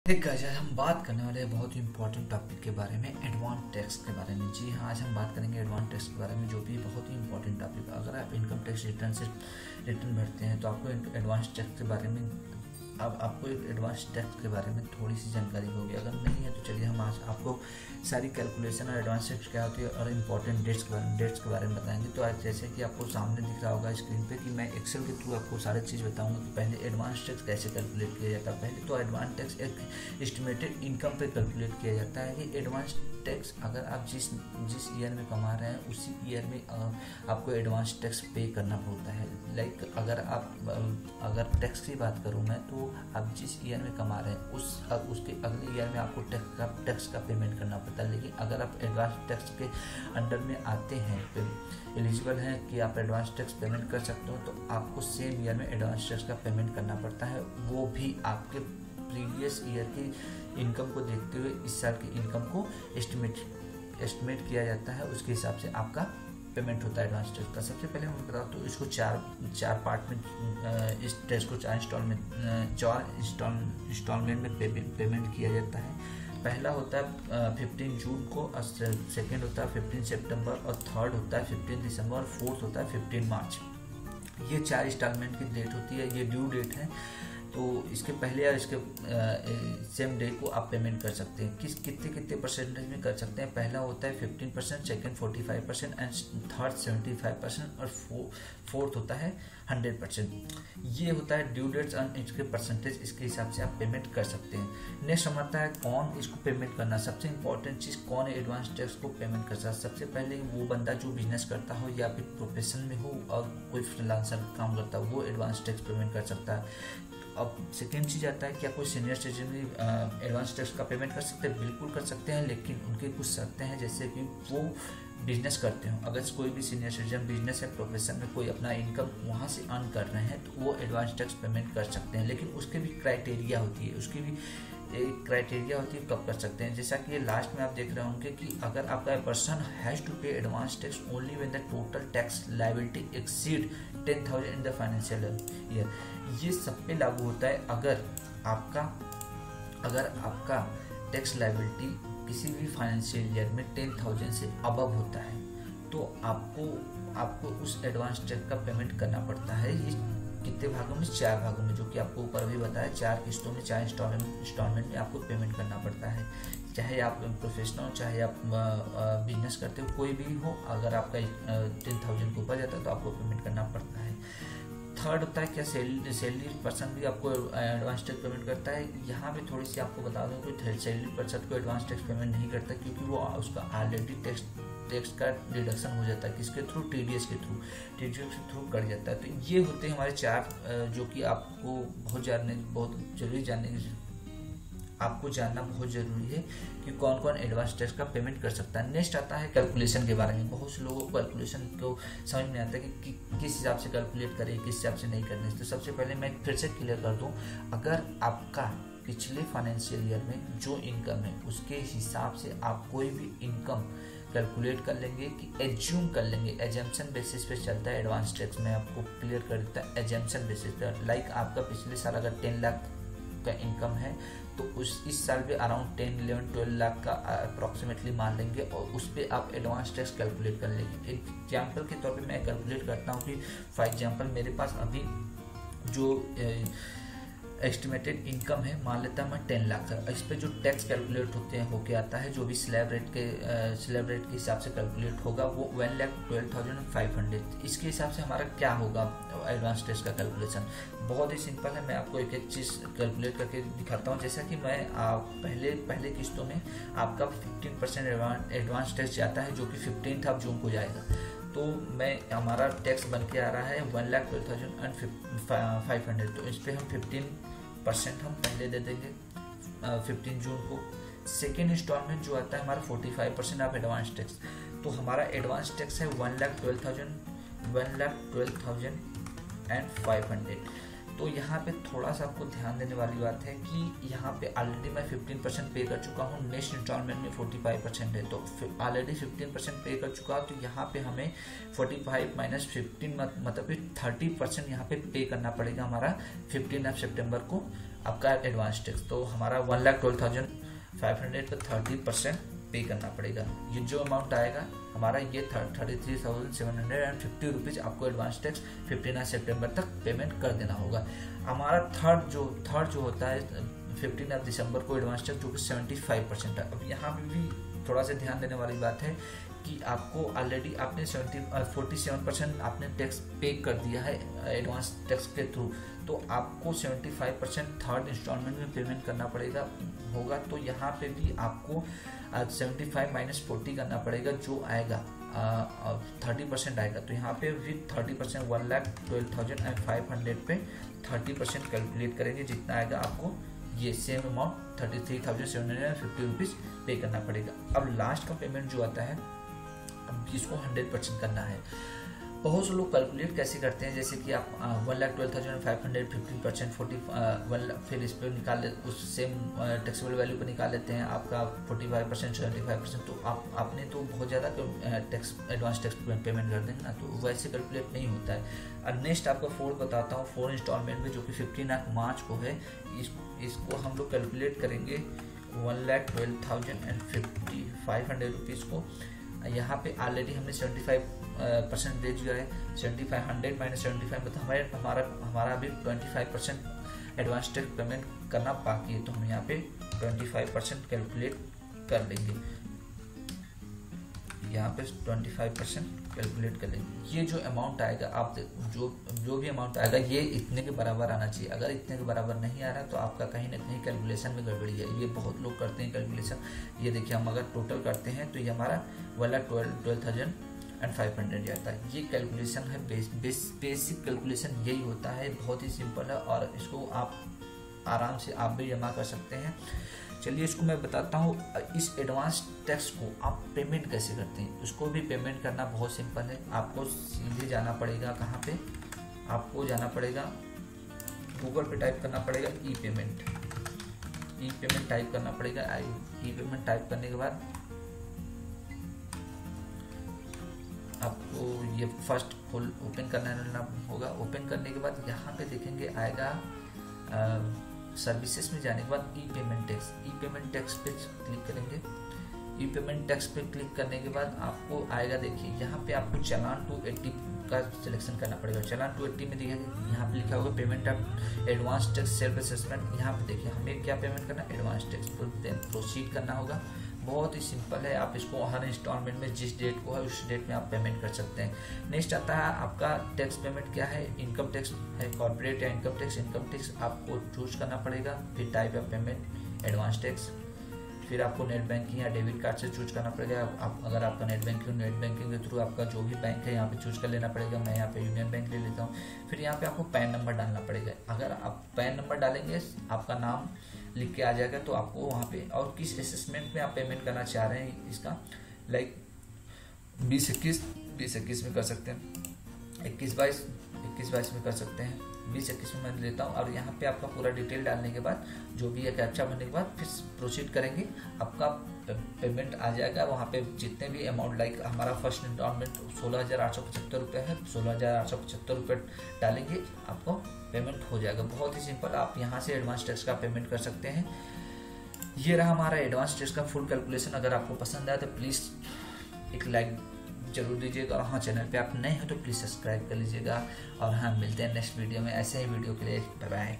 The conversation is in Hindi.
एक गाइस, आज हम बात करने वाले हैं बहुत ही इंपॉर्टेंट टॉपिक के बारे में, एडवांस टैक्स के बारे में। जी हाँ, आज हम बात करेंगे एडवांस टैक्स के बारे में, जो भी बहुत ही इंपॉर्टेंट टॉपिक। अगर आप इनकम टैक्स रिटर्न भरते हैं तो आपको एडवांस टैक्स के बारे में अब आपको एक एडवांस टैक्स के बारे में थोड़ी सी जानकारी होगी। अगर नहीं है तो चलिए हम आज आपको सारी कैलकुलेशन और एडवांस टैक्स क्या होती है और इम्पोर्टेंट डेट्स के बारे में बताएंगे। तो आज जैसे कि आपको सामने दिख रहा होगा स्क्रीन पे कि मैं एक्सेल के थ्रू आपको सारी चीज़ बताऊंगा कि पहले एडवांस टैक्स कैसे कैलकुलेट किया जाता है। पहले तो एडवांस टैक्स एक एस्टिमेटेड इनकम पे कैलकुलेट किया जाता है कि एडवांस टैक्स अगर आप जिस ईयर में कमा रहे हैं उसी ईयर में आपको एडवांस टैक्स पे करना पड़ता है। लाइक अगर टैक्स की बात करूँ मैं, तो आप जिस ईयर में कमा रहे हैं उसके अगले ईयर में आपको टैक्स का पेमेंट करना पड़ता है। लेकिन अगर आप एडवांस टैक्स के अंडर में आते हैं, एलिजिबल हैं कि आप एडवांस टैक्स पेमेंट कर सकते हो, तो आपको सेम ईयर में एडवांस टैक्स का पेमेंट करना पड़ता है। वो भी आपके प्रीवियस ईयर की इनकम को देखते हुए इस साल की इनकम को एस्टिमेट किया जाता है, उसके हिसाब से आपका पेमेंट होता है एडवांस टैक्स का। सबसे पहले मैं बताऊँ तो इसको चार पार्ट में, इस टैक्स को चार इंस्टॉलमेंट में पेमेंट किया जाता है। पहला होता है 15 जून को, और सेकेंड होता है 15 सितंबर, और थर्ड होता है 15 दिसंबर, और फोर्थ होता है 15 मार्च। ये 4 इंस्टॉलमेंट की डेट होती है, ये ड्यू डेट है। तो इसके पहले या इसके सेम डे को आप पेमेंट कर सकते हैं। कितने परसेंटेज में कर सकते हैं। पहला होता है 15%, सेकेंड 45% एंड थर्ड 75%, और फोर्थ होता है 100%। ये होता है ड्यू डेट्स एंड इसके परसेंटेज, इसके हिसाब से आप पेमेंट कर सकते हैं। नेक्स्ट आता है कौन इसको पेमेंट करना। सबसे इंपॉर्टेंट चीज़, कौन एडवांस टैक्स को पेमेंट कर सकता है। सबसे पहले वो बंदा जो बिजनेस करता हो या फिर प्रोफेशन में हो और कोई फ्रीलांसर काम करता हो, वो एडवांस टैक्स पेमेंट कर सकता है। अब सेकेंड चीज़ आता है, क्या कोई सीनियर सिटीजन भी एडवांस टैक्स का पेमेंट कर सकते हैं। बिल्कुल कर सकते हैं, लेकिन उनके कुछ शर्तें हैं, जैसे कि वो बिजनेस करते हो। अगर कोई भी सीनियर सिटीजन बिजनेस है, प्रोफेशन में कोई अपना इनकम वहाँ से अर्न कर रहे हैं, तो वो एडवांस टैक्स पेमेंट कर सकते हैं। लेकिन उसके भी क्राइटेरिया होती है, कब कर सकते हैं। जैसा कि ये लास्ट में आप देख रहे होंगे कि अगर आपका पर्सन हैज़ टू पे advance tax only when the total tax liability exceed 10,000 in the financial year. ये सब पे लागू होता है। अगर आपका टैक्स लायबिलिटी किसी भी फाइनेंशियल ईयर में 10,000 से अबव होता है, तो आपको उस एडवांस टैक्स का पेमेंट करना पड़ता है। ये कितने भागों में? 4 भागों में, जो कि आपको ऊपर भी बताया। 4 किस्तों में, 4 इंस्टॉलमेंट में आपको पेमेंट करना पड़ता है। चाहे आप प्रोफेशनल हो, चाहे आप बिजनेस करते हो, कोई भी हो, अगर आपका 10,000 के ऊपर जाता है तो आपको पेमेंट करना पड़ता है। थर्ड होता है क्या सैलरी पर्सन भी आपको एडवांस टैक्स पेमेंट करता है। यहाँ पे थोड़ी सी आपको बता दूँ कि सैलरी पर्सन को एडवांस टैक्स पेमेंट नहीं करता, क्योंकि वो उसका ऑलरेडी टैक्स का डिडक्शन हो जाता है। किसके थ्रू? टीडीएस के थ्रू कट जाता है। तो ये होते हैं हमारे 4, जो कि आपको आपको जानना बहुत जरूरी है कि कौन कौन एडवांस टैक्स का पेमेंट कर सकता है। नेक्स्ट आता है कैलकुलेशन के बारे में। बहुत से लोगों को कैलकुलेशन को समझ में आता है कि किस हिसाब से कैलकुलेट करें, किस हिसाब से नहीं करने। तो सबसे पहले मैं फिर से क्लियर कर दूं, अगर आपका पिछले फाइनेंशियल ईयर में जो इनकम है उसके हिसाब से आप कोई भी इनकम कैलकुलेट कर लेंगे, कि एज्यूम कर लेंगे। एजम्पशन बेसिस पे चलता है एडवांस टैक्स में, आपको क्लियर कर देता है एजम्पशन बेसिस पे। लाइक आपका पिछले साल अगर 10 लाख का इनकम है, तो इस साल भी अराउंड 10, 11, 12 लाख का अप्रॉक्सीमेटली मान लेंगे, और उस पर आप एडवांस टैक्स कैलकुलेट कर लेंगे। एग्जाम्पल के तौर पे मैं कैलकुलेट करता हूँ कि फॉर एग्जाम्पल मेरे पास अभी जो एस्टिमेटेड इनकम है, मान लेता मैं 10 लाख का। इस पे जो टैक्स कैलकुलेट होके आता है, जो भी स्लैब रेट के हिसाब से कैलकुलेट होगा, वो 1,12,500। इसके हिसाब से हमारा क्या होगा एडवांस टैक्स का कैलकुलेशन? बहुत ही सिंपल है। मैं आपको एक एक चीज़ कैलकुलेट करके दिखाता हूँ। जैसा कि मैं पहले किस्तों में आपका 15% एडवांस टैक्स जाता है, जो कि 15 जून को जाएगा। तो हमारा टैक्स बन के आ रहा है 1,12,500। तो इस पर हम 15% हम पहले दे देंगे 15 जून को। सेकेंड इंस्टॉलमेंट जो आता है हमारा 45% ऑफ एडवांस टैक्स। तो हमारा एडवांस टैक्स है 1,12,500। तो यहाँ पे थोड़ा सा आपको ध्यान देने वाली बात है कि यहाँ पे ऑलरेडी मैं 15% पे कर चुका हूँ। नेक्स्ट इंस्टॉलमेंट में 45% है, तो ऑलरेडी 15% पे कर चुका हूँ। तो यहाँ पे हमें 45 माइनस 15 मतलब कि 30% यहाँ पे करना पड़ेगा हमारा 15 सितंबर को आपका एडवांस टैक्स। तो हमारा 1,12,500 का 30% पे करना पड़ेगा। ये जो अमाउंट आएगा हमारा ये 33,750 रुपीज़ आपको एडवांस टैक्स 15 सितंबर तक पेमेंट कर देना होगा। हमारा थर्ड जो होता है 15 दिसंबर को एडवांस टैक्स, जो कि 75% है। अब यहाँ पे भी थोड़ा सा ध्यान देने वाली बात है कि आपको ऑलरेडी आपने 47% आपने टैक्स पे कर दिया है एडवांस टैक्स के थ्रू, तो आपको 75% थर्ड इंस्टॉलमेंट में पेमेंट करना पड़ेगा होगा। तो यहाँ पे भी आपको 75 माइनस 40 करना पड़ेगा, जो आएगा 30% आएगा। तो यहाँ पे भी 30% 1,12,500 पे 30% कैलकुलेट करेंगे, जितना आएगा आपको ये सेम अमाउंट 33,750 रुपीज़ पे करना पड़ेगा। अब लास्ट का पेमेंट जो आता है, अब इसको 100% करना है। बहुत से लोग कैलकुलेट कैसे करते हैं, जैसे कि आप 1,12,500 15% 40 फिर इस पर निकाल ले, उस सेम टैक्सेबल वैल्यू पर निकाल लेते हैं आपका 45% 75%। तो आपने तो बहुत ज़्यादा टैक्स एडवांस टैक्स पेमेंट कर देंगे ना, तो वैसे कैलकुलेट नहीं होता है। और नेक्स्ट आपका फोर्थ बताता हूँ, 4 इंस्टॉलमेंट में, जो कि 15 मार्च को है। इसको हम लोग कैलकुलेट करेंगे 1,12,500 रुपीज़ को। यहाँ पे ऑलरेडी हमने 75% दे दिया है। 75 माइनस 75 मतलब हमारा अभी 25% एडवांस टैक्स पेमेंट करना बाकी है। तो हम यहाँ पे 25% कैलकुलेट कर लेंगे, यहाँ पे 25% कैलकुलेट कर लेंगे। ये जो अमाउंट आएगा, आप जो भी अमाउंट आएगा ये इतने के बराबर आना चाहिए। अगर इतने के बराबर नहीं आ रहा तो आपका कहीं ना कहीं कैलकुलेशन में गड़बड़ी है। ये बहुत लोग करते हैं कैलकुलेशन। ये देखिए, हम अगर टोटल करते हैं तो ये हमारा 1,12,500 जाता है। ये कैलकुलेशन है, बेसिक कैलकुलेशन यही होता है, बहुत ही सिंपल है और इसको आप आराम से आप भी जमा कर सकते हैं। चलिए इसको मैं बताता हूँ। इस एडवांस टैक्स को आप पेमेंट कैसे करते हैं, उसको भी पेमेंट करना बहुत सिंपल है। आपको सीधे जाना पड़ेगा, कहाँ पे, आपको जाना पड़ेगा गूगल पे, टाइप करना पड़ेगा ई पेमेंट टाइप करना पड़ेगा। ई पेमेंट टाइप करने के बाद आपको ये फर्स्ट फुल ओपन करना होगा। ओपन करने के बाद यहाँ पे देखेंगे आएगा सर्विसेज में जाने के बाद ई पेमेंट टैक्स पे क्लिक करेंगे। ई पेमेंट टैक्स पे क्लिक करने के बाद आपको आएगा, देखिए यहाँ पे आपको चालान 280 का सिलेक्शन करना पड़ेगा। चालान 280 में देखिए यहाँ पे लिखा होगा payment of advance tax self assessment. यहाँ पे देखिए हमें क्या पेमेंट करना है, एडवांस टैक्स। प्रोसीड करना होगा। बहुत ही सिंपल है, आप इसको हर इंस्टॉलमेंट में जिस डेट को है उस डेट में आप पेमेंट कर सकते हैं। नेक्स्ट आता है आपका टैक्स पेमेंट क्या है, इनकम टैक्स है, कॉर्पोरेट या इनकम टैक्स आपको चूज करना पड़ेगा। फिर type of payment advance tax, फिर आपको नेट बैंकिंग या डेबिट कार्ड से चूज करना पड़ेगा। अगर आपका नेट बैंकिंग के थ्रू आपका जो भी बैंक है यहाँ पे चूज कर लेना पड़ेगा। मैं यहाँ पे यूनियन बैंक ले लेता हूँ। फिर यहाँ पे आपको पैन नंबर डालना पड़ेगा। अगर आप पैन नंबर डालेंगे, आपका नाम लिख के आ जाएगा, तो आपको वहाँ पे और किस असेसमेंट में आप पेमेंट करना चाह रहे हैं इसका, लाइक 20-21 में कर सकते हैं, 21-22 में कर सकते हैं, 20-21 में मैं लेता हूँ। और यहाँ पे आपका पूरा डिटेल डालने के बाद जो भी है कैप्चा भरने के बाद फिर प्रोसीड करेंगे, आपका पेमेंट आ जाएगा। वहाँ पे जितने भी अमाउंट, लाइक हमारा फर्स्ट इंस्टॉलमेंट 16,875 रुपये है, 16,875 रुपये डालेंगे, आपको पेमेंट हो जाएगा। बहुत ही सिंपल, आप यहाँ से एडवांस टैक्स का पेमेंट कर सकते हैं। ये रहा हमारा एडवांस टैक्स का फुल कैलकुलेशन। अगर आपको पसंद आया तो प्लीज़ एक लाइक जरूर दीजिएगा। और हाँ, चैनल पे आप नए हो तो प्लीज़ सब्सक्राइब कर लीजिएगा। और हाँ, मिलते हैं नेक्स्ट वीडियो में ऐसे ही वीडियो के लिए। Bye bye.